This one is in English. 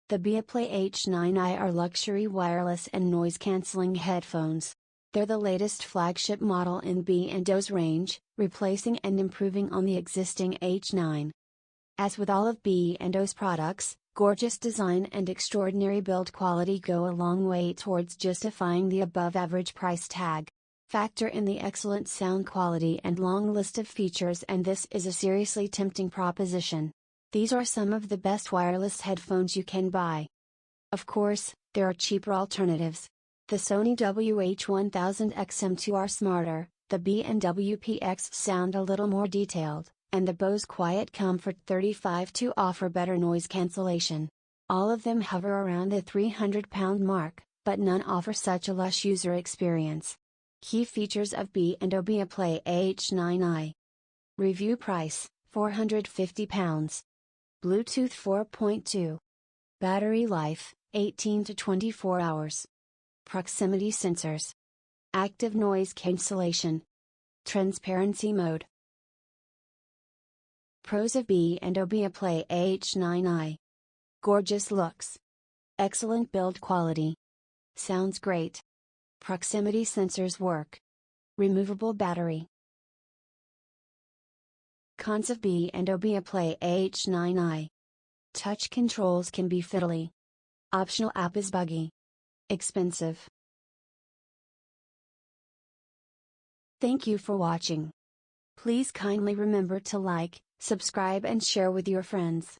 The Beoplay H9i are luxury wireless and noise-canceling headphones. They're the latest flagship model in B&O's range, replacing and improving on the existing H9. As with all of B&O's products, gorgeous design and extraordinary build quality go a long way towards justifying the above-average price tag. Factor in the excellent sound quality and long list of features and this is a seriously tempting proposition. These are some of the best wireless headphones you can buy. Of course, there are cheaper alternatives. The Sony WH-1000XM2 are smarter, the B&W PX sound a little more detailed, and the Bose Quiet Comfort 35 offer better noise cancellation. All of them hover around the £300 mark, but none offer such a lush user experience. Key features of B&O Beoplay H9i. Review price, £450. Bluetooth 4.2. Battery life, 18 to 24 hours. Proximity sensors. Active noise cancellation. Transparency mode. Pros of B&O Beoplay H9i. Gorgeous looks. Excellent build quality. Sounds great. Proximity sensors work. Removable battery. Cons of B&O Beoplay H9i. Touch controls can be fiddly. Optional app is buggy. Expensive. Thank you for watching. Please kindly remember to like, subscribe and share with your friends.